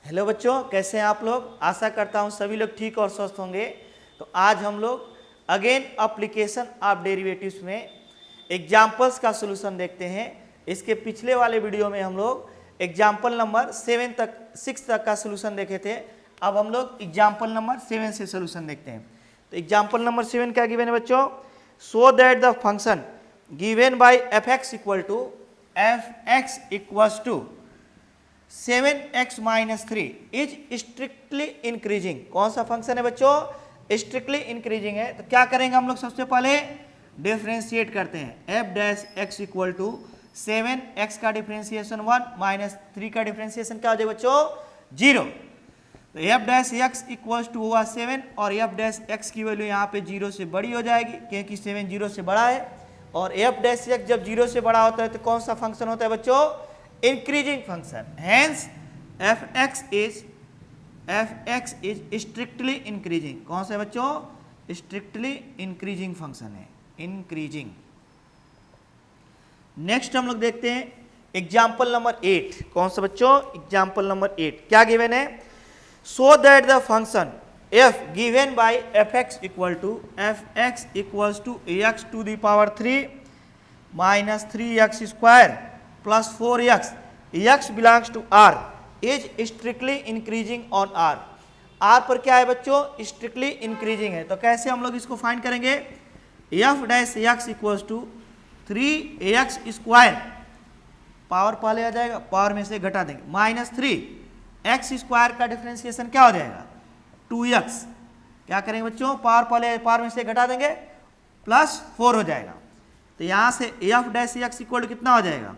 Hello बच्चों, कैसे हैं आप लोग। आशा करता हूं सभी लोग ठीक और स्वस्थ होंगे। तो आज हम लोग अगेन एप्लीकेशन ऑफ डेरिवेटिव्स में एग्जाम्पल्स का सलूशन देखते हैं। इसके पिछले वाले वीडियो में हम लोग एग्जाम्पल नंबर 6 तक का सलूशन देखे थे। अब हम लोग एग्जाम्पल नंबर 7 से सलूशन देखते हैं। तो एग्जाम्पल नंबर 7 क्या गिवन है बच्चों? So that the function given by f x equal to 7x minus 3 is strictly increasing. कौन सा फंक्शन है बच्चों? स्ट्रिक्टली इंक्रीजिंग है। तो क्या करेंगे हम लोग? सबसे पहले डिफ्रेंशिएट करते हैं। F dash x equal to 7x का डिफ्रेंशिएशन 1 माइनस 3 का डिफ्रेंशिएशन क्या हो जाएगा बच्चों? 0। तो f dash x equal to हुआ 7 और एफ डैश एक्स की वैल्यू यहाँ पे 0 से बड़ी हो जाएगी क्योंकि 7 0 से बड़ा है। और एफ डैश एक्स जब 0 से बड़ा होता है तो कौन सा फंक्शन होता है बच्चों? Increasing function. Hence F x is strictly increasing. कौन सा है बच्चों? स्ट्रिक्टली इंक्रीजिंग फंक्शन है, इंक्रीजिंग। नेक्स्ट हम लोग देखते हैं एग्जाम्पल नंबर 8। कौन सा बच्चों? एग्जाम्पल नंबर 8 क्या गिवन है? So that the function f given by f x equal to x to the power 3 minus 3x square plus 4x x belongs to r is strictly increasing on r। r पर क्या है बच्चों? Strictly increasing है। तो कैसे हम लोग इसको फाइंड करेंगे? F dash x equals to 3x square, power पहले आ जाएगा, पावर में से घटा देंगे, माइनस 3x स्क्वायर का डिफरेंशिएशन क्या हो जाएगा? 2x। क्या करेंगे बच्चों? पावर पहले पावर में से घटा देंगे, प्लस 4 हो जाएगा। तो यहाँ से एफ डैश एक्स इक्वल कितना हो जाएगा?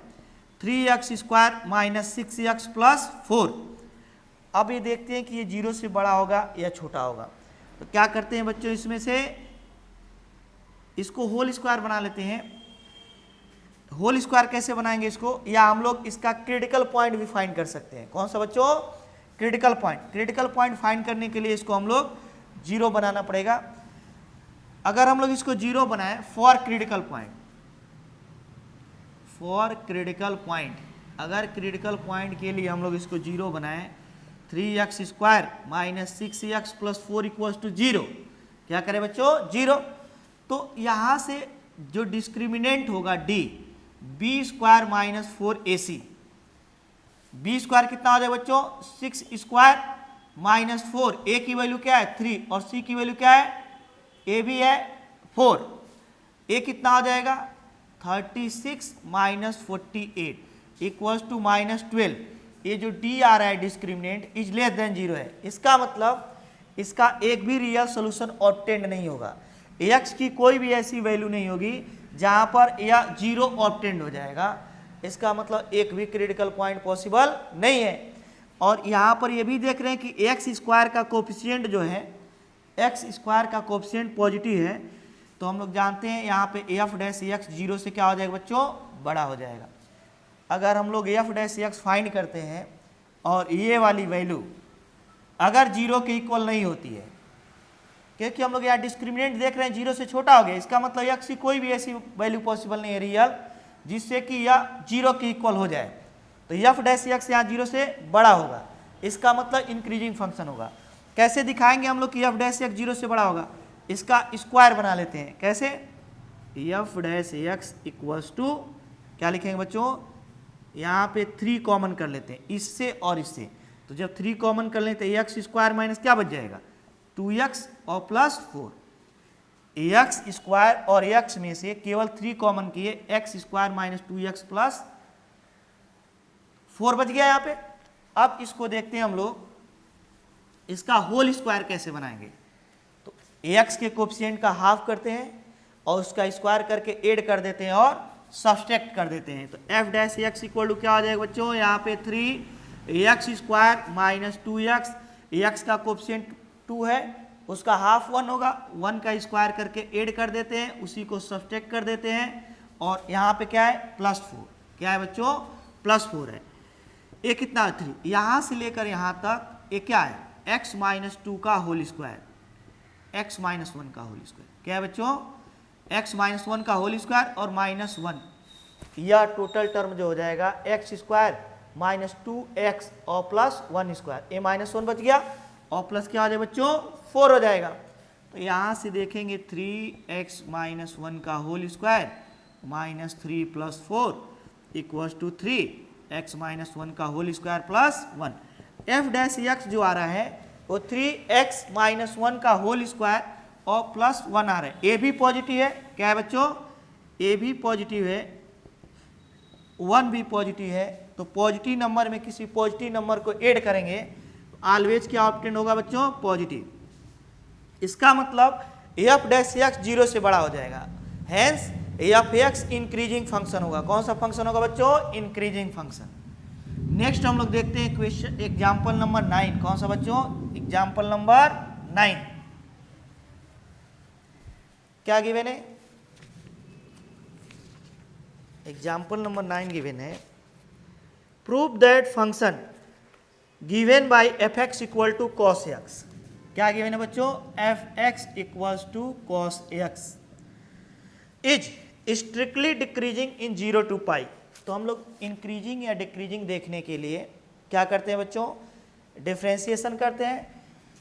3x square minus 6x plus 4। अब ये देखते हैं कि ये 0 से बड़ा होगा या छोटा होगा। तो क्या करते हैं बच्चों, इसमें से इसको होल स्क्वायर बना लेते हैं। होल स्क्वायर कैसे बनाएंगे इसको? या हम लोग इसका क्रिटिकल पॉइंट भी फाइंड कर सकते हैं। कौन सा बच्चों? Critical point. Critical point find करने के लिए इसको हम लोग 0 बनाना पड़ेगा। अगर हम लोग इसको 0 बनाएं फॉर क्रिटिकल पॉइंट, अगर क्रिटिकल पॉइंट के लिए हम लोग इसको 0 बनाएं, 3x square minus 6x plus 4 equals to 0। क्या करें बच्चों? 0। तो यहाँ से जो डिस्क्रिमिनेंट होगा d, b square minus 4ac। b square कितना हो जाएगा बच्चों? 6 स्क्वायर माइनस 4। a की वैल्यू क्या है? 3 और c की वैल्यू क्या है? a भी है 4। a कितना हो जाएगा? 36 माइनस 48 इक्वल्स टू माइनस 12। ये जो d आ रहा है डिस्क्रिमिनेंट इज लेस देन 0 है। इसका मतलब इसका एक भी रियल सोल्यूशन ऑब्टेंड नहीं होगा। x की कोई भी ऐसी वैल्यू नहीं होगी जहां पर या 0 ऑब्टेंड हो जाएगा। इसका मतलब एक भी क्रिटिकल पॉइंट पॉसिबल नहीं है। और यहाँ पर ये भी देख रहे हैं कि एक्स स्क्वायर का कोफिशिएंट जो है, एक्स स्क्वायर का कोफिशिएंट पॉजिटिव है। तो हम लोग जानते हैं यहाँ पे एफ डैश एक्स 0 से क्या हो जाएगा बच्चों? बड़ा हो जाएगा। अगर हम लोग एफ डैश एक्स फाइंड करते हैं और ये वाली वैल्यू अगर 0 के इक्वल नहीं होती है, क्योंकि हम लोग यहाँ डिस्क्रिमिनेंट देख रहे हैं 0 से छोटा हो गया, इसका मतलब एक्स की कोई भी ऐसी वैल्यू पॉसिबल नहीं है रियल जिससे कि यह 0 के इक्वल हो जाए। तो एफ डैश एक्स यहाँ 0 से बड़ा होगा, इसका मतलब इंक्रीजिंग फंक्शन होगा। कैसे दिखाएंगे हम लोग कि एफ डैश एक्स 0 से बड़ा होगा? इसका स्क्वायर बना लेते हैं। कैसे? F dash x equals to क्या लिखेंगे बच्चों? यहाँ पे 3 कॉमन कर लेते हैं, इससे और इससे। तो जब 3 कॉमन कर लेते हैं एक्स स्क्वायर माइनस क्या बच जाएगा? 2x और प्लस 4। एक्स स्क्वायर और x में से केवल 3 कॉमन किए, x square minus 2x plus 4 बच गया यहाँ पे। अब इसको देखते हैं हम लोग इसका होल स्क्वायर कैसे बनाएंगे। तो x के कोफिशिएंट का हाफ करते हैं और उसका स्क्वायर करके ऐड कर देते हैं और सब्सट्रैक्ट कर देते हैं। तो f dash x equal to क्या हो जाएगा बच्चों? यहाँ पे 3x square minus 2x, x का कोफिशिएंट 2 है, उसका हाफ 1 होगा, 1 का स्क्वायर करके ऐड कर देते हैं, उसी को सब्सट्रैक्ट कर देते हैं। और यहाँ पे क्या है? प्लस 4। क्या है बच्चों? प्लस 4 है। ये कितना? 3। यहाँ से लेकर यहाँ तक ये क्या है? x माइनस 2 का होल स्क्वायर, x माइनस 1 का होल स्क्वायर। क्या है बच्चों? x माइनस 1 का होल स्क्वायर और माइनस 1, यह टोटल टर्म जो हो जाएगा x स्क्वायर माइनस 2x और प्लस 1 स्क्वायर, ए माइनस 1 बच गया और प्लस क्या हो जाएगा बच्चों 4 हो जाएगा। तो यहाँ से देखेंगे 3x माइनस 1 का whole square minus 3 plus 4 equals to 3x minus 1 का whole square plus 1। F dash x जो आ रहा है वो 3x माइनस 1 का होल स्क्वायर और प्लस 1 आ रहा है। ए भी पॉजिटिव है, क्या है बच्चों, ए भी पॉजिटिव है, 1 भी पॉजिटिव है। तो पॉजिटिव नंबर में किसी पॉजिटिव नंबर को ऐड करेंगे तो ऑलवेज क्या ऑब्टेन होगा बच्चों, पॉजिटिव। इसका मतलब एफ डैश एक्स 0 से बड़ा हो जाएगा, hence F x increasing function होगा। कौन सा फंक्शन होगा बच्चों, इंक्रीजिंग फंक्शन। नेक्स्ट हम लोग देखते हैं क्वेश्चन एग्जाम्पल नंबर 9। कौन सा बच्चों, एग्जाम्पल नंबर 9। क्या गिवन है, एग्जाम्पल नंबर 9 गिवन है, prove that function given by f x equal to cos x. क्या गिवन है बच्चों, f x equals to cos x is strictly decreasing in 0 to pi. तो हम लोग इंक्रीजिंग या डिक्रीजिंग देखने के लिए क्या करते हैं बच्चों, डिफ्रेंसिएशन करते हैं।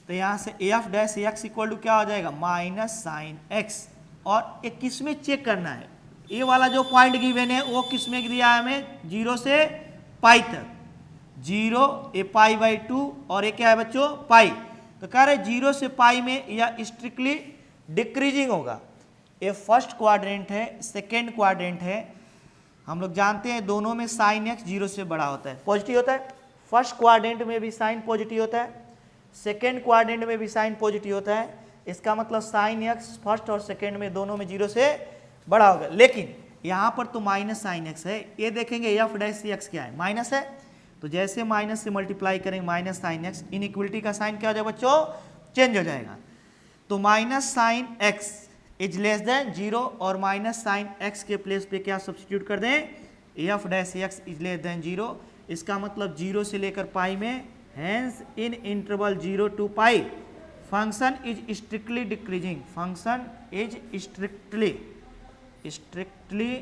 तो यहाँ से f dash x equal to क्या हो जाएगा, माइनस साइन एक्स। और एक किस में चेक करना है, ये वाला जो पॉइंट गिवन है वो किस में दिया है हमें, 0 से पाई तक, 0 ए पाई बाई 2 और ये क्या है बच्चों पाई। तो कह रहे 0 से पाई में या स्ट्रिक्टली डिक्रीजिंग होगा। ये फर्स्ट क्वाड्रेंट है, सेकेंड क्वाड्रेंट है। हम लोग जानते हैं दोनों में साइन एक्स 0 से बड़ा होता है, पॉजिटिव होता है। फर्स्ट क्वाड्रेंट में भी साइन पॉजिटिव होता है, सेकेंड क्वाड्रेंट में भी साइन पॉजिटिव होता है। इसका मतलब साइन एक्स फर्स्ट और सेकेंड में दोनों में 0 से बड़ा होगा। लेकिन यहाँ पर तो माइनस साइन एक्स है, ये देखेंगे एफ डैश एक्स क्या है, माइनस है। तो जैसे माइनस से मल्टीप्लाई करेंगे माइनस साइन एक्स, इनइक्वलिटी का साइन क्या हो जाएगा बच्चों, चेंज हो जाएगा। तो minus sine x is less than 0 और माइनस साइन एक्स के प्लेस पे क्या सब्स्टिट्यूट कर दें, f dash x is less than 0। इसका मतलब 0 से लेकर पाई में, hence in interval 0 to pi function is strictly decreasing, function is strictly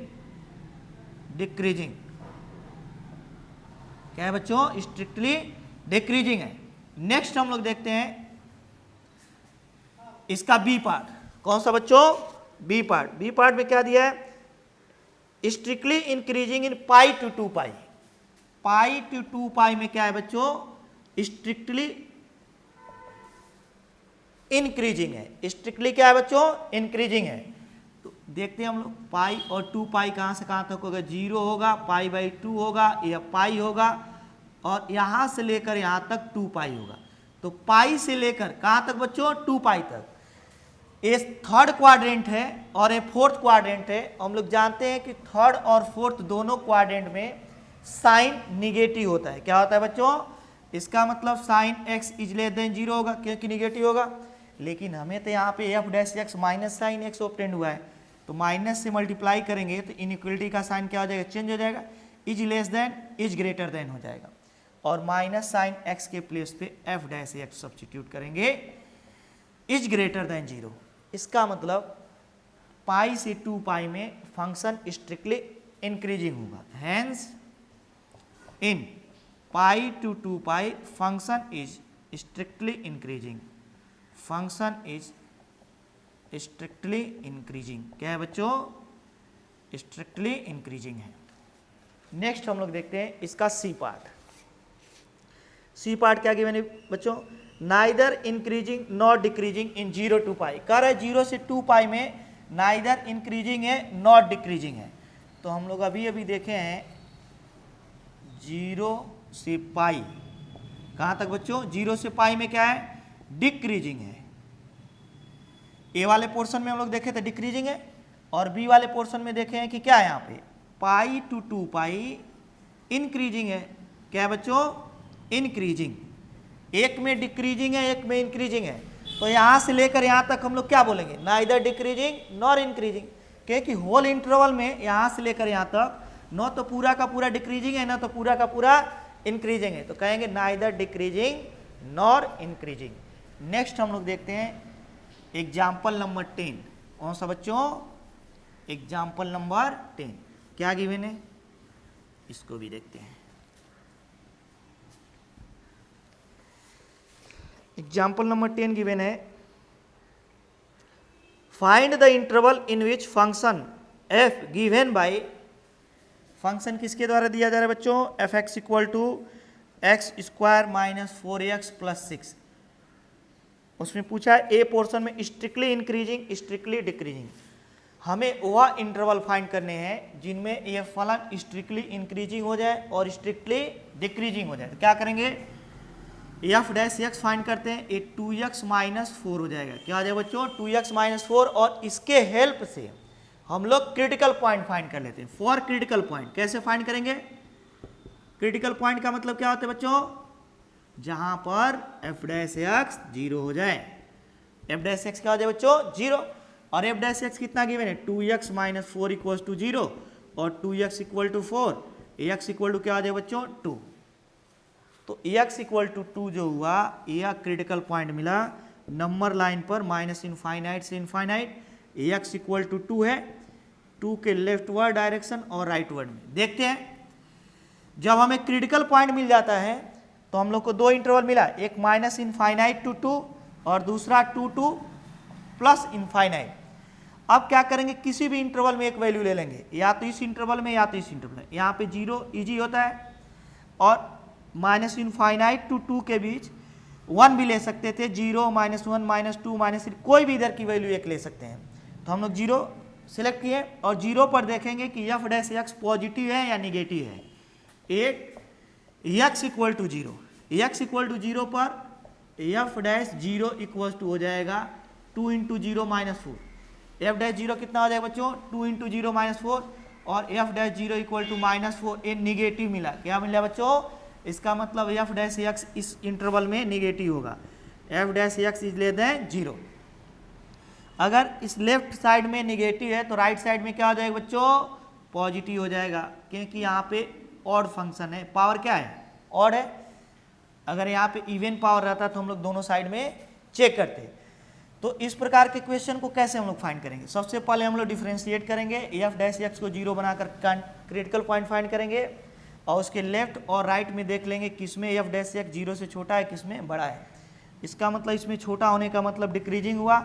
decreasing. क्या है बच्चों, स्ट्रिक्टली डिक्रीजिंग है। नेक्स्ट हम लोग देखते हैं इसका बी पार्ट। कौन सा बच्चों, बी पार्ट। बी पार्ट में क्या दिया है, strictly increasing in pi to 2 pi. Pi to 2 pi में क्या है बच्चों, स्ट्रिक्टली इंक्रीजिंग है। स्ट्रिक्टली क्या है बच्चों, इंक्रीजिंग है। तो देखते हैं हम लोग पाई और 2 पाई कहां से कहां तक होगा, 0 होगा, पाई बाई 2 होगा, या पाई होगा, और यहां से लेकर यहां तक 2 पाई होगा। तो पाई से लेकर कहां तक बच्चों, 2 पाई तक। ये थर्ड क्वाड्रेंट है और ये फोर्थ क्वाड्रेंट है। हम लोग जानते हैं कि थर्ड और फोर्थ दोनों क्वाड्रेंट में साइन निगेटिव होता है। क्या होता है बच्चों, इसका मतलब sine x is less than 0 होगा क्योंकि निगेटिव होगा। लेकिन हमें तो यहाँ पे f dash x minus sine x obtained हुआ है, तो माइनस से मल्टीप्लाई करेंगे तो इनइक्वलिटी का साइन क्या हो जाएगा, चेंज हो जाएगा, is less than is greater than हो जाएगा। और माइनस साइन एक्स के प्लेस पे एफ डैश एक्स सब्स्टिट्यूट करेंगे, इज ग्रेटर देन 0। इसका मतलब पाई से 2 पाई में फंक्शन स्ट्रिक्टली इंक्रीजिंग होगा, hence in pi to 2 pi function is strictly increasing, function is strictly increasing. क्या है बच्चों, स्ट्रिक्टली इंक्रीजिंग है। नेक्स्ट हम लोग देखते हैं इसका सी पार्ट। सी पार्ट क्या गिवन है बच्चों, neither increasing not decreasing in 0 to पाई। कह रहा है 0 से 2 पाई में नाइदर इंक्रीजिंग है नॉट डिक्रीजिंग है। तो हम लोग अभी अभी देखे हैं 0 से पाई, कहाँ तक बच्चों, 0 से पाई में क्या है, डिक्रीजिंग है। ए वाले पोर्शन में हम लोग देखे थे डिक्रीजिंग है, और बी वाले पोर्शन में देखे हैं कि क्या है यहाँ पे, पाई टू 2 पाई इंक्रीजिंग है। क्या है बच्चों, इंक्रीजिंग। एक में डिक्रीजिंग है, एक में इंक्रीजिंग है। तो यहाँ से लेकर यहाँ तक हम लोग क्या बोलेंगे, नाइदर डिक्रीजिंग नॉर इंक्रीजिंग, क्योंकि होल इंटरवल में यहाँ से लेकर यहाँ तक न तो पूरा का पूरा डिक्रीजिंग है, ना तो पूरा का पूरा इंक्रीजिंग है। तो कहेंगे neither decreasing nor increasing. Next हम लोग देखते हैं एग्जाम्पल नंबर 10। कौन सा बच्चों, एग्जाम्पल नंबर 10। क्या गिवन है, इसको भी देखते हैं। एग्जाम्पल नंबर 10 गिवन है, find the interval in which function f given by, function किसके द्वारा दिया जा रहा है बच्चों, f x equal to x square minus 4x plus 6। उसमें पूछा है ए पोर्शन में स्ट्रिक्टली इंक्रीजिंग स्ट्रिक्टली डिक्रीजिंग। हमें वह इंटरवल फाइंड करने हैं जिनमें ये फलन स्ट्रिक्टली इंक्रीजिंग हो जाए और स्ट्रिक्टली डिक्रीजिंग हो जाए। तो क्या करेंगे, एफ डैश एक्स फाइंड करते हैं, ये 2x माइनस 4 हो जाएगा। क्या हो जाएगा बच्चों, 2x माइनस 4, और इसके हेल्प से हम लोग क्रिटिकल पॉइंट फाइंड कर लेते हैं। फॉर क्रिटिकल पॉइंट कैसे फाइंड करेंगे, क्रिटिकल पॉइंट का मतलब क्या होता है बच्चों, जहां पर एफ डैश एक्स 0 हो जाए। एफ डैश एक्स क्या हो जाए बच्चों, 0, और एफ डैश एक्स कितना गिवन है, 2x माइनस 4 इक्वल टू 0 और 2x equal to 4, x equal to क्या हो जाए बच्चों 2। तो x इक्वल टू 2 जो हुआ, यह क्रिटिकल पॉइंट मिला नंबर लाइन पर माइनस इनफाइनाइट से इनफाइनाइट। x इक्वल टू 2 है, 2 के लेफ्ट वर्ड डायरेक्शन और राइट वर्ड में। देखते हैं, जब हमें क्रिटिकल पॉइंट मिल जाता है तो हम लोग को दो इंटरवल मिला, एक माइनस इनफाइनाइट टू 2 और दूसरा 2 टू प्लस इनफाइनाइट। अब क्या करेंगे, किसी भी इंटरवल में एक वैल्यू ले लेंगे, या तो इस इंटरवल में या तो इस इंटरवल में। यहाँ पे 0 इजी होता है, और माइनस इनफाइनाइट टू 2 के बीच 1 भी ले सकते थे, 0 माइनस 1 माइनस 2 माइनस 3, कोई भी इधर की वैल्यू एक ले सकते हैं। तो हम लोग 0 सिलेक्ट किए और 0 पर देखेंगे कि एफ डैश एक्स पॉजिटिव है या निगेटिव है। एक x equal to 0, x equal to 0 पर एफ डैश 0 इक्वल टू हो जाएगा 2 इंटू 0 माइनस 4। एफ डैश 0 कितना हो जाएगा बच्चों, 2 इंटू 0 माइनस 4, और f dash 0 equal to minus 4, ये निगेटिव मिला। क्या मिला बच्चों, इसका मतलब एफ डैश एक्स इस इंटरवल में निगेटिव होगा। F dash x is less than 0। अगर इस लेफ्ट साइड में निगेटिव है तो राइट साइड में क्या हो जाएगा बच्चों, पॉजिटिव हो जाएगा, क्योंकि यहाँ पे ऑड फंक्शन है, पावर क्या है, ऑड है। अगर यहाँ पे इवन पावर रहता तो हम लोग दोनों साइड में चेक करते। तो इस प्रकार के क्वेश्चन को कैसे हम लोग फाइंड करेंगे, सबसे पहले हम लोग डिफरेंशिएट करेंगे, एफ डैश एक्स को 0 बनाकर क्रिटिकल पॉइंट फाइंड करेंगे, और उसके लेफ्ट और राइट में देख लेंगे किसमें एफ डैश एक्स 0 से छोटा है, किसमें बड़ा है। इसका मतलब इसमें छोटा होने का मतलब डिक्रीजिंग हुआ,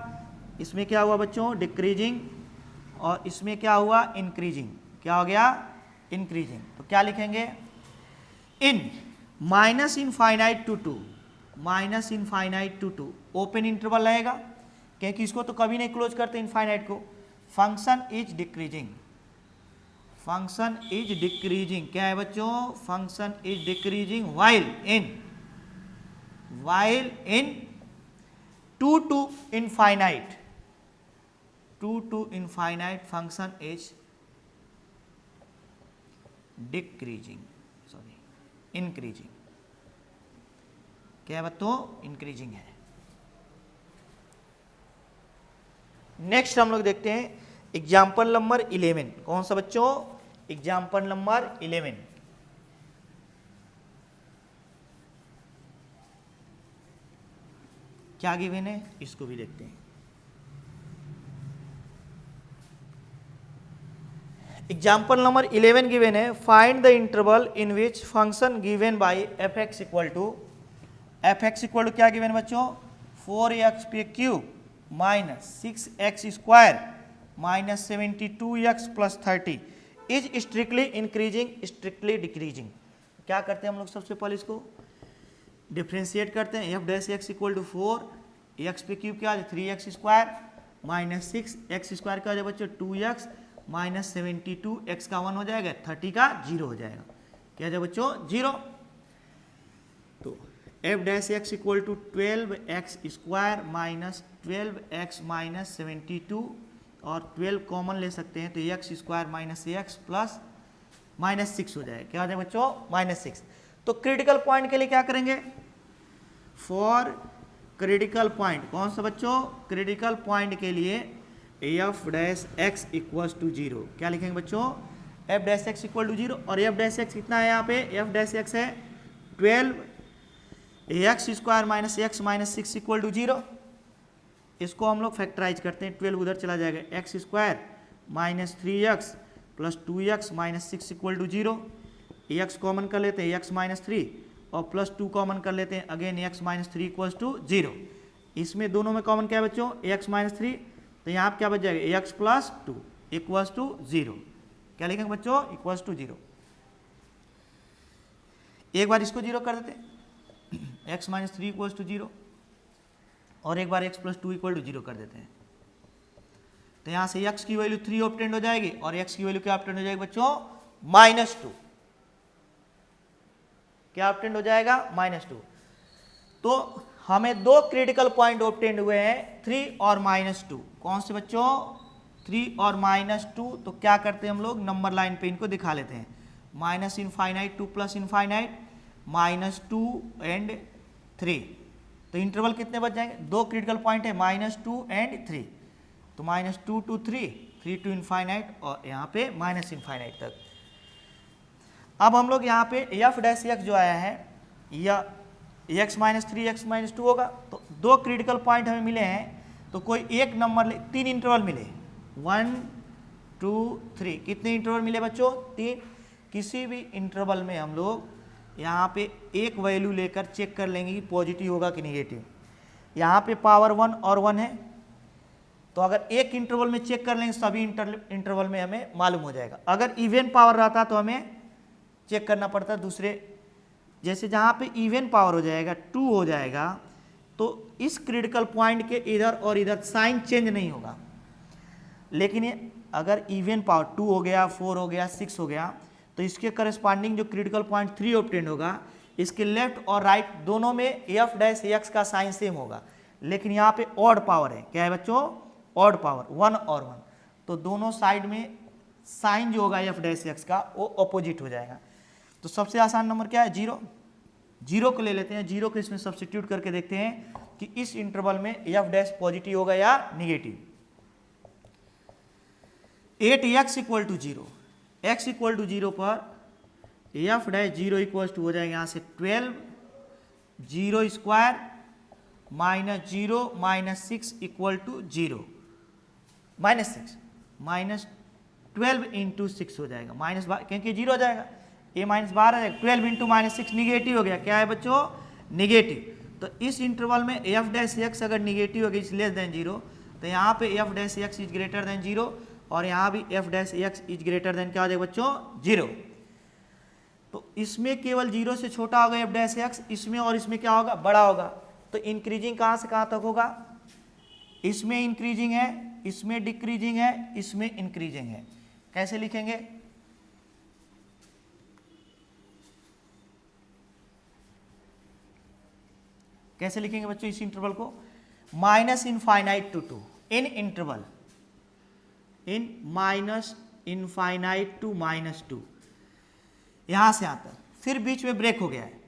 इसमें क्या हुआ बच्चों, डिक्रीजिंग, और इसमें क्या हुआ, इंक्रीजिंग। क्या हो गया, इंक्रीजिंग। तो क्या लिखेंगे, in minus infinite to 2, minus infinite to 2 open interval रहेगा, क्योंकि इसको तो कभी नहीं क्लोज करते इनफाइनाइट को। Function is decreasing, function is decreasing, क्या है बच्चों, function is decreasing while in 2 to infinite, 2 to infinite function is decreasing, sorry increasing. क्या है बच्चों, इंक्रीजिंग है। नेक्स्ट हम लोग देखते हैं एग्जाम्पल नंबर 11। कौन सा बच्चों, एग्जाम्पल नंबर 11। क्या गिवन है, इसको भी देखते हैं। एग्जाम्पल नंबर 11 गिवन है, find the interval in which function given by f x equal to, f x equal to क्या गिवन बच्चों, 4x पे cube minus 6x square minus 72x plus 30 is strictly increasing strictly decreasing. क्या करते हैं हम लोग, सबसे पहले इसको डिफ्रेंशिएट करते हैं। F dash x equal to 4, x पे क्यूब क्या है 3x square minus 6x square क्या हो जाएगा बच्चों 2x माइनस 72, x का 1 हो जाएगा, 30 का 0 हो जाएगा। क्या जाए बच्चों 0। तो f dash x equal to 12x square minus 12x minus 72, और 12 कॉमन ले सकते हैं तो x square minus x plus minus 6 हो जाएगा। क्या हो जाएगा बच्चों माइनस 6। तो क्रिटिकल पॉइंट के लिए क्या करेंगे, फॉर क्रिटिकल पॉइंट, कौन सा बच्चों, क्रिटिकल पॉइंट के लिए f dash x equal to 0। क्या लिखेंगे बच्चों, f dash x equal to 0, और एफ डैश एक्स कितना है यहाँ पे, एफ डैश एक्स है 12 x square minus x minus 6 equal to 0। इसको हम लोग फैक्टराइज करते हैं, 12 उधर चला जाएगा, x square minus 3x plus 2x minus 6 equal to 0। X common कर लेते हैं, एक्स माइनस 3 और प्लस 2 कॉमन कर लेते हैं, again x minus 3 equals to 0। इसमें दोनों में कॉमन क्या है बच्चों, x माइनस 3, तो यहाँ पर क्या बच जाएगा x प्लस 2 इक्वल्स टू 0। क्या लिखेंगे बच्चों, इक्वल्स टू 0। एक बार इसको 0 कर देते हैं, x माइनस 3 इक्वल्स टू 0, और एक बार x प्लस 2 इक्वल टू 0 कर देते हैं। तो यहाँ से x की वैल्यू 3 ऑब्टेंड हो जाएगी और x की वैल्यू क्या ऑब्टेंड हो जाएगी बच्चों, -2। क्या ऑब्टेंड हो जाएगा, -2। तो हमें दो क्रिटिकल पॉइंट ऑब्टेंड हुए हैं, 3 और -2। कौन से बच्चों, 3 और -2। तो क्या करते हैं हम लोग, नंबर लाइन पे इनको दिखा लेते हैं, minus infinite two plus infinite, -2 and 3। तो इंटरवल कितने बच जाएंगे, दो क्रिटिकल पॉइंट है, -2 एंड 3। तो -2 टू 3, 3 टू इनफाइनाइट, और यहाँ पे माइनस इनफाइनाइट तक। अब हम लोग यहाँ पे एफ डैश एक्स जो आया है, या x माइनस 3 x माइनस 2 होगा। तो दो क्रिटिकल पॉइंट हमें मिले हैं, तो कोई एक नंबर ले, 3 इंटरवल मिले, 1 2 3। कितने इंटरवल मिले बच्चों, 3। किसी भी इंटरवल में हम लोग यहाँ पे एक वैल्यू लेकर चेक कर लेंगे कि पॉजिटिव होगा कि निगेटिव। यहाँ पे पावर 1 और 1 है, तो अगर एक इंटरवल में चेक कर लेंगे सभी इंटरवल में हमें मालूम हो जाएगा। अगर इवन पावर रहता तो हमें चेक करना पड़ता दूसरे, जैसे जहाँ पे इवन पावर हो जाएगा 2 हो जाएगा, तो इस क्रिटिकल पॉइंट के इधर और इधर साइन चेंज नहीं होगा। लेकिन ये अगर इवन पावर 2 हो गया, 4 हो गया, 6 हो गया, तो इसके करस्पॉन्डिंग जो क्रिटिकल पॉइंट 3 ऑब्टेंड होगा, इसके लेफ्ट और राइट दोनों में एफ डैश एक्स का साइन सेम होगा। लेकिन यहाँ पे ऑड पावर है, क्या है बच्चों, ऑड पावर 1 और 1, तो दोनों साइड में साइन जो होगा एफ डैश एक्स का वो अपोजिट हो जाएगा। तो सबसे आसान नंबर क्या है, 0। 0 को ले लेते हैं, 0 को इसमें सब्स्टिट्यूट करके देखते हैं कि इस इंटरवल में एफ डैश पॉजिटिव होगा या negative. 8x equal to 0, x equal to 0 पर एफ डैश 0 इक्वल टू हो जाएगा यहाँ से 12, 0 स्क्वायर -0 -6 इक्वल टू 0, -6 -12 इंटू 6 हो जाएगा, माइनस क्योंकि 0 हो जाएगा, ये -12 है, 12 इंटू -6 निगेटिव हो गया। क्या है बच्चों, निगेटिव। तो इस इंटरवल में एफ डैश एक्स अगर निगेटिव होगी, लेस देन 0, तो यहाँ पे f dash x is greater than 0, और यहाँ भी F dash x is greater then क्या हो जाएगा बच्चों, 0। तो इसमें केवल 0 से छोटा होगा एफ डैश एक्स, इसमें और इसमें क्या होगा, बड़ा होगा। तो इंक्रीजिंग कहाँ से कहाँ तक होगा, इसमें इंक्रीजिंग है, इसमें डिक्रीजिंग है, इसमें इंक्रीजिंग है। कैसे लिखेंगे, कैसे लिखेंगे बच्चों इस इंटरवल को, minus infinite to 2 in interval, in minus infinite to -2, यहां से आता है, फिर बीच में ब्रेक हो गया है,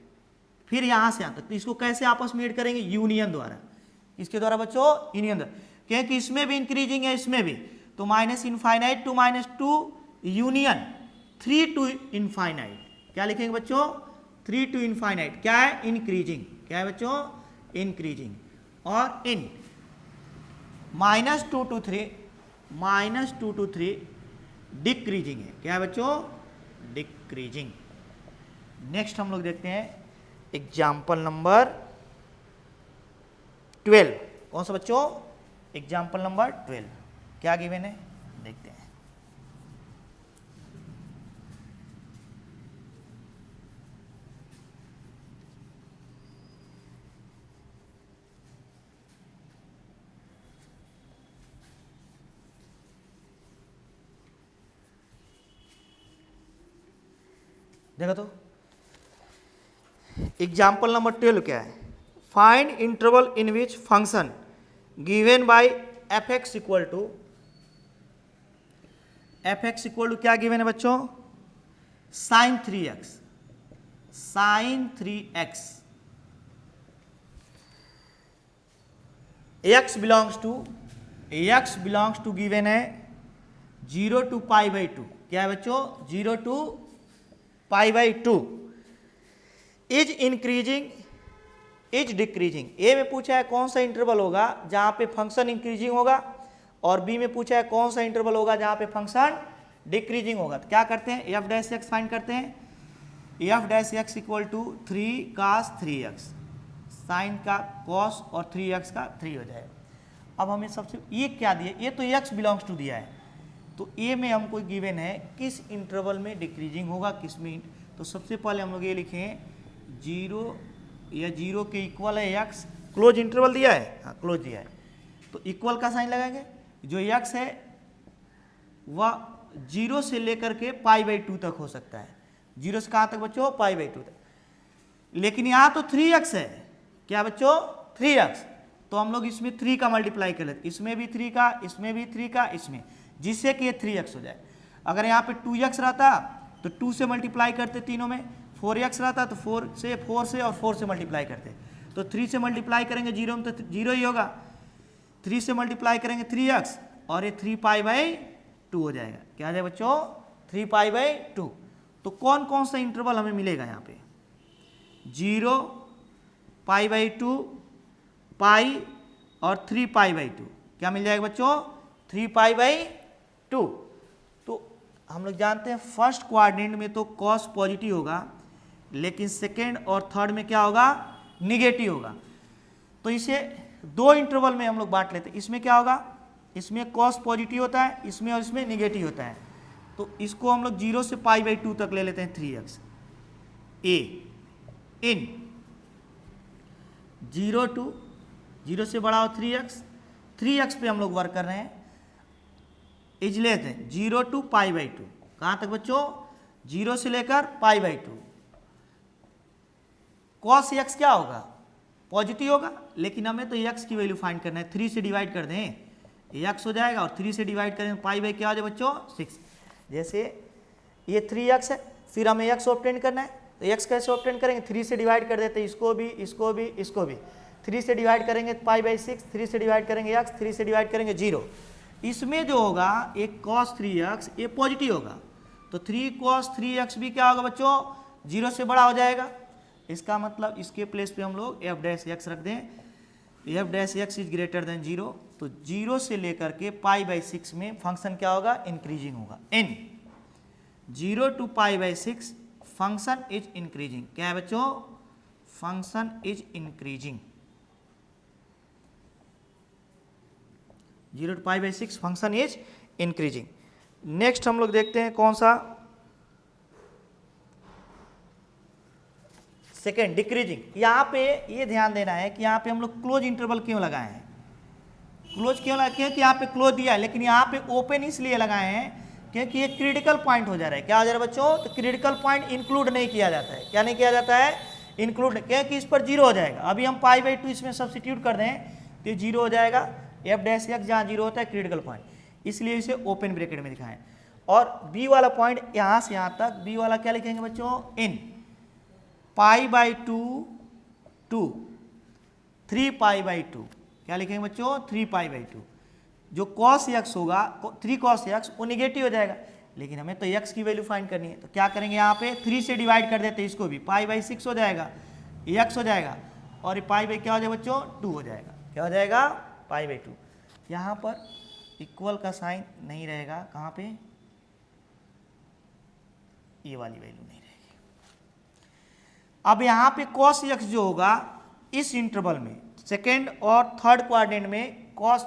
फिर यहां से आता है। तो इसको कैसे आपस में ऐड करेंगे, यूनियन द्वारा। इसके द्वारा बच्चों यूनियन द्वारा, क्योंकि इसमें भी इंक्रीजिंग है, इसमें भी, तो minus infinite to -2 union 3 to infinite. क्या लिखेंगे बच्चों, 3 टू इनफाइनाइट, क्या है, इंक्रीजिंग। क्या है बच्चों, इंक्रीजिंग। और इन -2 टू 3 डिक्रीजिंग है। क्या है बच्चों, डिक्रीजिंग। नेक्स्ट हम लोग देखते हैं एग्जाम्पल नंबर 12। कौन सा बच्चों, एग्जाम्पल नंबर 12। क्या गिवन है, देखते हैं। देखो तो एग्जाम्पल नंबर 12 क्या है, find interval in which function given by f x equal to क्या गिवन है बच्चों, sin 3x, x belongs to given है 0 to π/2। क्या है बच्चों, 0 to π/2। Is increasing is decreasing. A में पूछा है कौन सा इंटरवल होगा जहां पे फंक्शन इंक्रीजिंग होगा, और बी में पूछा है कौन सा इंटरवल होगा जहां पे फंक्शन डिक्रीजिंग होगा। तो क्या करते हैं, एफ डैश एक्स फाइंड करते हैं। F dash x equal to 3 cos 3x, sine का cos और 3x का 3 हो जाएगा। अब हमें सबसे ये क्या दिया, ये तो x बिलोंग्स टू दिया है, तो ए में हमको गिवन है किस इंटरवल में डिक्रीजिंग होगा, किस में। तो सबसे पहले हम लोग ये लिखें 0 या 0 के इक्वल है x, क्लोज इंटरवल दिया है, हाँ क्लोज दिया है, तो इक्वल का साइन लगाएंगे। जो x है वह 0 से लेकर के π/2 तक हो सकता है, 0 से कहाँ तक बच्चों, π/2 तक। लेकिन यहाँ तो 3x है, क्या बच्चों 3x, तो हम लोग इसमें 3 का मल्टीप्लाई कर लेते, इसमें भी 3 का, इसमें भी 3 का, इसमें, जिससे कि ये 3x हो जाए। अगर यहाँ पे 2x रहता तो 2 से मल्टीप्लाई करते तीनों में, 4x रहता तो 4 से और 4 से मल्टीप्लाई करते, तो 3 से मल्टीप्लाई करेंगे 0 में तो 0 ही होगा, 3 से मल्टीप्लाई करेंगे 3x और ये 3π/2 हो जाएगा। क्या आ जाएगा बच्चों, 3π/2। तो कौन कौन सा इंटरवल हमें मिलेगा यहाँ पे, 0, π/2, पाई और 3π/2, क्या मिल जाएगा बच्चों, 3π/2। तो हम लोग जानते हैं फर्स्ट क्वाड्रेंट में तो कॉस पॉजिटिव होगा, लेकिन सेकेंड और थर्ड में क्या होगा, निगेटिव होगा। तो इसे दो इंटरवल में हम लोग बांट लेते हैं, इसमें क्या होगा, इसमें कॉस पॉजिटिव होता है, इसमें और इसमें निगेटिव होता है। तो इसको हम लोग 0 से π/2 तक ले लेते हैं 3x ए इन 0 to 0 से बड़ा हो 3x पे हम लोग वर्क कर रहे हैं, इज लेते हैं 0 to π/2, कहाँ तक बच्चों, 0 से लेकर π/2। cos x क्या होगा, पॉजिटिव होगा, लेकिन हमें तो x की वैल्यू फाइंड करना है, 3 से डिवाइड कर दें x हो जाएगा, और 3 से डिवाइड करें पाई क्या हो जाए बच्चों 6। जैसे ये 3x है, फिर हमें x ऑब्टेन करना है, तो x कैसे ऑब्टेन करेंगे, 3 से डिवाइड कर देते हैं, इसको भी, इसको भी, इसको भी, 3 से डिवाइड करेंगे π/6, 3 से डिवाइड करेंगे x, 3 से डिवाइड करेंगे 0। इसमें जो होगा एक cos 3x ये पॉजिटिव होगा, तो 3 cos 3x भी क्या होगा बच्चों, 0 से बड़ा हो जाएगा। इसका मतलब इसके प्लेस पे हम लोग f डैश x रख दें, f dash x is greater than 0, तो 0 से लेकर के π/6 में फंक्शन क्या होगा, इंक्रीजिंग होगा। n 0 to π/6 function is increasing, क्या है बच्चों, function is increasing, 0 to π/6 function is increasing. Next हम लोग देखते हैं कौन सा, सेकेंड डिक्रीजिंग। यहाँ पे ये ध्यान देना है कि यहाँ पे हम लोग क्लोज इंटरवल क्यों लगाए हैं, क्लोज क्यों लगाए, क्योंकि यहाँ पे क्लोज दिया है, लेकिन यहाँ पे ओपन इसलिए लगाए हैं क्योंकि ये क्रिटिकल पॉइंट हो जा रहा है। क्या हो जा रहा है बच्चों, तो क्रिटिकल पॉइंट इंक्लूड नहीं किया जाता है, क्या नहीं किया जाता है, इंक्लूड, क्योंकि इस पर 0 हो जाएगा। अभी हम π/2 इसमें सब्स्टिट्यूट कर दें तो 0 हो जाएगा, f डैश x जहाँ 0 होता है क्रिटिकल पॉइंट, इसलिए इसे ओपन ब्रैकेट में दिखाएं। और b वाला पॉइंट यहाँ से यहाँ तक, b वाला क्या लिखेंगे बच्चों, इन π/2 to 3π/2, क्या लिखेंगे बच्चों, 3π/2। जो cos x होगा 3 cos x वो निगेटिव हो जाएगा, लेकिन हमें तो x की वैल्यू फाइंड करनी है, तो क्या करेंगे यहाँ पे 3 से डिवाइड कर देते हैं, इसको भी π/6 हो जाएगा, x हो जाएगा, और पाई क्या हो जाएगा बच्चों, 2 हो जाएगा, क्या हो जाएगा π/2। यहाँ पर इक्वल का साइन नहीं रहेगा, कहाँ पे, ये वाली वैल्यू नहीं रहेगी। अब यहाँ पे cos x जो होगा इस इंटरवल में सेकेंड और थर्ड क्वाड्रेंट में cos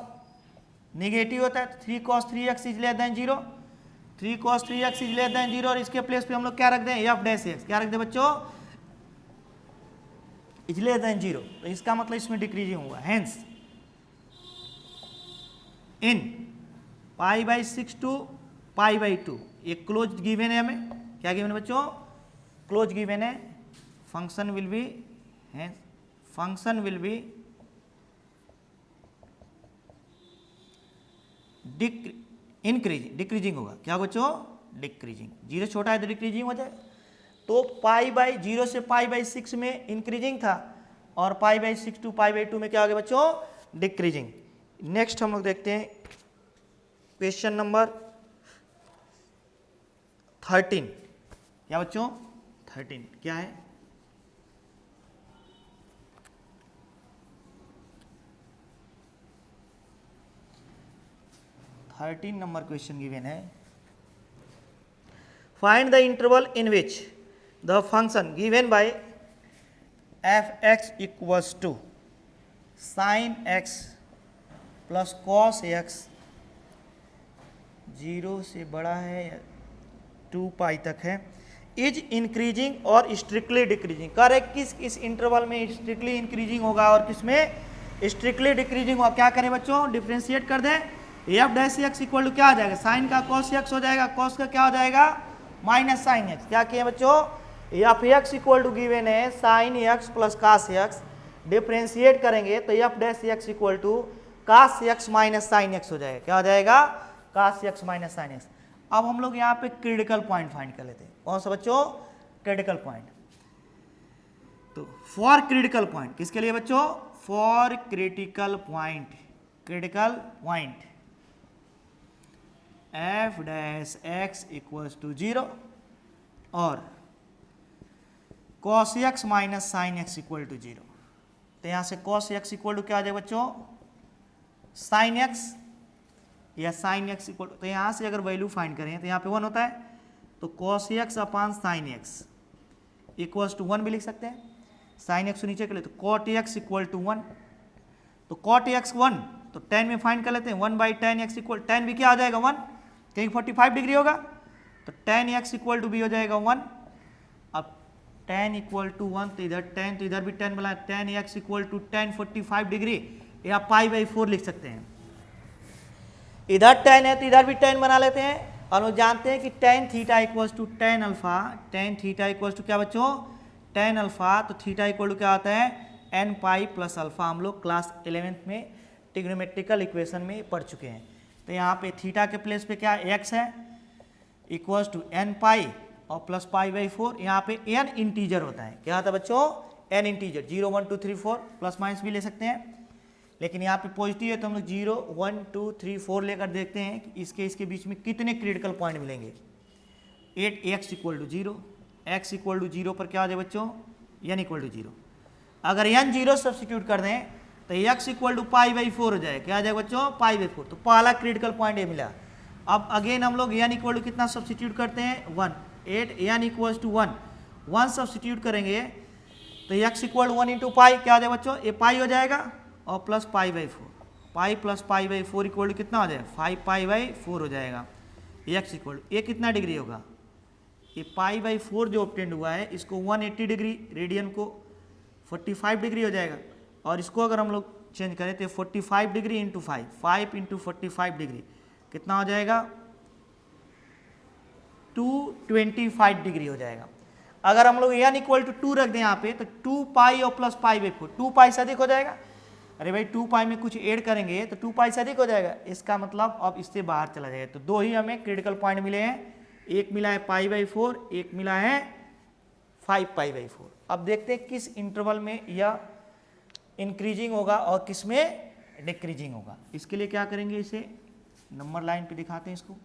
नेगेटिव होता है, तो 3 cos 3x is less than 0, 3 cos 3x is less than 0, और इसके प्लेस पे हम लोग क्या रख दें, f डैश x, क्या रख दें बच्चों, इज लेस देन 0, तो इसका मतलब इसमें डिक्रीजिंग होगा। हेंस इन π/6 to π/2 ये क्लोज गिवन है, हमें क्या गिवन है बच्चों, क्लोज गिवन है, function will be, function will be decreasing होगा, क्या बच्चों, डिक्रीजिंग, 0 छोटा है तो डिक्रीजिंग हो जाए। तो π/0 से π/6 में इंक्रीजिंग था, और π/6 to π/2 में क्या हो गया बच्चों, डिक्रीजिंग। नेक्स्ट हम लोग देखते हैं क्वेश्चन नंबर 13, क्या बच्चों 13 क्या है, नंबर क्वेश्चन गिवन है, find the interval in which the function given by f x equals to sine x plus cos x 0 से बड़ा है या 2 पाई तक है, इज इंक्रीजिंग और स्ट्रिक्टली डिक्रीजिंग। करेक्ट किस इंटरवल में स्ट्रिक्टली इंक्रीजिंग होगा और किस में स्ट्रिक्टली डिक्रीजिंग होगा। क्या करें बच्चों, डिफ्रेंशिएट कर दें। F dash x equal to क्या आ जाएगा, साइन का कॉस एक्स हो जाएगा, कॉस का क्या हो जाएगा माइनस साइन एक्स। क्या किए बच्चों, f x equal to given है sine x plus cos x, differentiate करेंगे तो f dash x equal to cos x minus sign x हो जाएगा। क्या हो जाएगा, cos x minus sign x. अब हम लोग यहाँ पे क्रिटिकल पॉइंट फाइंड कर लेते हैं। कौन सा बच्चों, क्रिटिकल पॉइंट। तो फॉर क्रिटिकल पॉइंट किसके लिए बच्चों, for critical point, critical point f dash x equals to 0 और cos x minus sign x equal to 0। तो यहां से कॉस एक्स इक्वल टू क्या आ जाएगा बच्चों, साइन एक्स या साइन एक्स इक्वल, तो यहां से अगर वैल्यू फाइंड करें तो यहां पे 1 होता है, तो cos x upon sine x equals to 1 भी लिख सकते हैं। साइन एक्स नीचे के लिए तो कॉट एक्स इक्वल टू 1, तो कॉट एक्स 1 तो 10 में फाइंड कर लेते हैं, 1 बाई 10 एक्स इक्वल 10 भी क्या आ जाएगा 1, कहीं 45 डिग्री होगा, तो 10 एक्स इक्वल टू भी हो जाएगा 1। अब 10 इक्वल टू 1 तो इधर 10 तो इधर भी 10 बना, 10 एक्स इक्वल टू 10 45 डिग्री या पाई बाई 4 लिख सकते हैं। इधर 10 है तो इधर भी 10 बना लेते हैं और हम जानते हैं कि tan theta equals to tan alpha, tan theta equals to क्या बच्चों, tan अल्फा, तो थीटा इक्वल टू क्या आता है n पाई प्लस अल्फा। हम लोग क्लास 11th में ट्रिग्नोमेट्रिकल इक्वेशन में पढ़ चुके हैं। तो यहाँ पे थीटा के प्लेस पे क्या x है इक्वल्स टू n पाई और प्लस पाई बाई 4। यहाँ पे n इंटीजर होता है, क्या होता है बच्चों, n इंटीजर, 0 1 2 3 4 प्लस माइनस भी ले सकते हैं, लेकिन यहाँ पे पॉजिटिव है तो हम लोग 0 1 2 3 4 लेकर देखते हैं कि इसके बीच में कितने क्रिटिकल पॉइंट मिलेंगे। 8 x equal to 0, x equal to 0 पर क्या हो जाए बच्चों, n इक्वल टू 0। अगर n 0 सब्सिट्यूट कर दें तो x equal to pi by 4 हो जाए, क्या आ जाए बच्चों, पाई बाई 4। तो पहला क्रिटिकल पॉइंट ये मिला। अब अगेन हम लोग n इक्वल टू कितना सब्सिट्यूट करते हैं 1, 8 n इक्वल्स टू 1 सब्सिट्यूट करेंगे तो x इक्वल 1 इंटू पाई क्या आ जाए बच्चों, ये पाई हो जाएगा और plus pi by 4, pi plus pi by 4 equal to कितना हो जाएगा 5 पाई बाई 4 हो जाएगा। x इक्वल ये कितना डिग्री होगा, ये पाई बाई 4 जो ऑब्टेंड हुआ है इसको 180 डिग्री, रेडियन को 45 डिग्री हो जाएगा, और इसको अगर हम लोग चेंज करें तो 45 डिग्री इंटू 5 इंटू 45 डिग्री कितना हो जाएगा 225 डिग्री हो जाएगा। अगर हम लोग n इक्वल टू 2 रख दें यहाँ पे तो 2 पाई और प्लस पाई बाई 4, 2 पाई से अधिक हो जाएगा। अरे भाई 2 पाई में कुछ ऐड करेंगे तो 2 पाई से अधिक हो जाएगा, इसका मतलब अब इससे बाहर चला जाएगा। तो दो ही हमें क्रिटिकल पॉइंट मिले हैं, एक मिला है पाई बाई 4, एक मिला है 5 पाई बाई 4। अब देखते हैं किस इंटरवल में यह इंक्रीजिंग होगा और किस में डिक्रीजिंग होगा। इसके लिए क्या करेंगे, इसे नंबर लाइन पे दिखाते हैं इसको।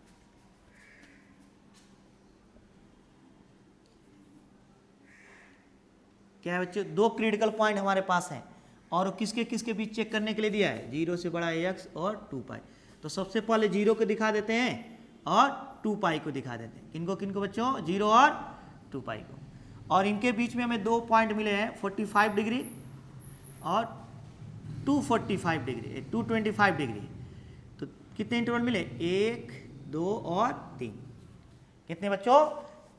क्या है बच्चों, दो क्रिटिकल पॉइंट हमारे पास हैं और किसके किसके बीच चेक करने के लिए दिया है, 0 से बड़ा x और 2 पाई। तो सबसे पहले 0 को दिखा देते हैं और 2 पाई को दिखा देते हैं। किनको किनको बच्चों, 0 और 2 पाई को। और इनके बीच में हमें दो पॉइंट मिले हैं 45 डिग्री और 245 डिग्री, 225 डिग्री। तो कितने इंटरवल मिले, 1 2 और 3। कितने बच्चों,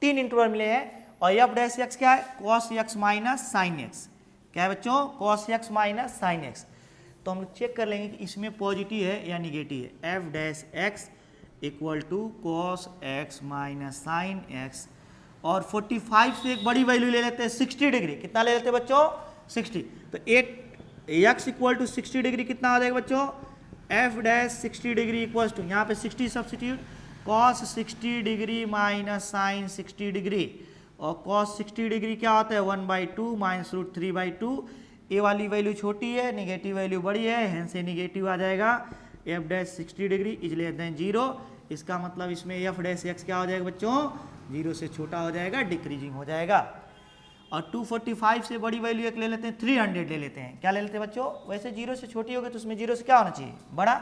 3 इंटरवल मिले हैं। और एफ डैश एक्स क्या है, cos x minus sine x. क्या है बच्चों, cos x minus sine x. तो हम चेक कर लेंगे कि इसमें पॉजिटिव है या निगेटिव है। F dash x equal to cos x minus sign x, और 45 से एक बड़ी वैल्यू ले लेते हैं 60 डिग्री। कितना ले लेते हैं बच्चों, 60। तो 8 एक्स इक्वल टू 60 डिग्री कितना आ जाएगा बच्चों, f dash 60 degree equal to, यहाँ पे 60 substitute, cos 60 degree minus sine 60 degree. और कॉस 60 डिग्री क्या होता है, 1/2 माइनस रूट 3/2। ए वाली वैल्यू छोटी है, निगेटिव वैल्यू बड़ी है, हेंस से निगेटिव आ जाएगा। F dash 60 degree is less than 0। इसका मतलब इसमें एफ डैश एक्स क्या हो जाएगा बच्चों, 0 से छोटा हो जाएगा, डिक्रीजिंग हो जाएगा। और 245 से बड़ी वैल्यू एक ले लेते हैं, 300 ले लेते हैं। क्या ले लेते हैं बच्चों, वैसे 0 से छोटी होगी तो उसमें 0 से क्या होना चाहिए, बड़ा।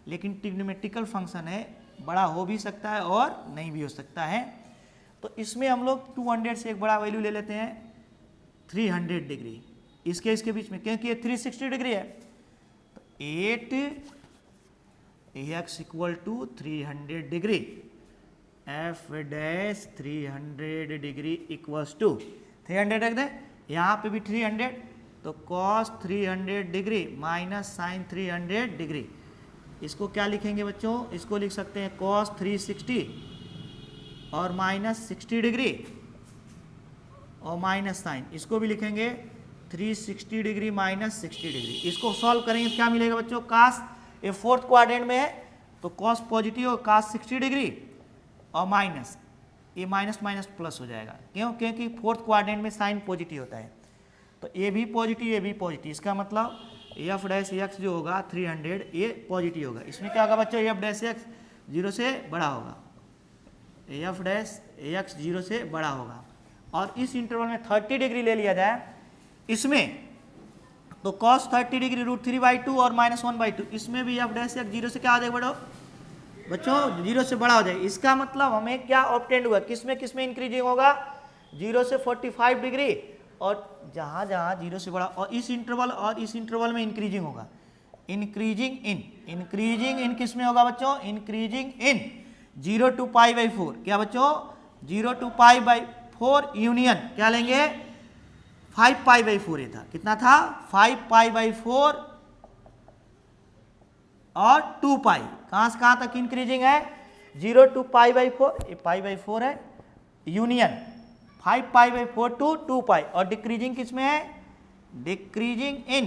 लेकिन ट्रिग्नोमेट्रिकल फंक्शन है, बड़ा हो भी सकता है और नहीं भी हो सकता है। तो तो इसमें हम लोग 200 से एक बड़ा वैल्यू ले लेते हैं 300 डिग्री, इसके बीच में, क्योंकि ये 360 डिग्री है। तो 8x equal to 300 degree, f dash 300 degree equals to 300 रख दें, यहाँ पे भी 300, तो cos 300 degree minus sine 300 degree. इसको क्या लिखेंगे बच्चों, इसको लिख सकते हैं cos 360 और माइनस 60 डिग्री और माइनस साइन, इसको भी लिखेंगे 360 डिग्री माइनस 60 डिग्री। इसको सॉल्व करेंगे तो क्या मिलेगा बच्चों, cos, ये फोर्थ क्वाड्रेंट में है तो cos पॉजिटिव और cos 60 डिग्री और माइनस, ये माइनस माइनस प्लस हो जाएगा, क्यों, क्योंकि फोर्थ क्वाड्रेंट में साइन पॉजिटिव होता है। तो ये भी पॉजिटिव, ये भी पॉजिटिव, इसका मतलब एफ डैश एक्स जो होगा 300 ये पॉजिटिव होगा। इसमें क्या होगा बच्चों, एफ डैश एक्स 0 से बड़ा होगा, एफ डैश एक्स 0 से बड़ा होगा। और इस इंटरवल में 30 डिग्री ले लिया जाए इसमें, तो cos 30 डिग्री √3/2 और -1/2, इसमें भी एफ डैश एक्स 0 से क्या हो जाएगा बड़ो बच्चों, 0 से बड़ा हो जाएगा। इसका मतलब हमें क्या ऑब्टेंड हुआ, किसमें इंक्रीजिंग होगा, 0 से 45 डिग्री, और जहाँ 0 से बड़ा, और इस इंटरवल में इंक्रीजिंग होगा, इंक्रीजिंग इन किस में होगा बच्चों, इंक्रीजिंग इन 0 to π/4, क्या बच्चों 0 to π/4 यूनियन क्या लेंगे 5π/4, ये था, कितना था 5π/4 और 2π, कहाँ से कहाँ तक इंक्रीजिंग है 0 to π/4, ये π/4 है, यूनियन 5π/4 to 2π, और डिक्रीजिंग किस में है, डिक्रीजिंग इन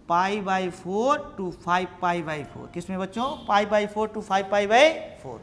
π/4 to 5π/4, किस में बच्चों, π/4 to 5π/4।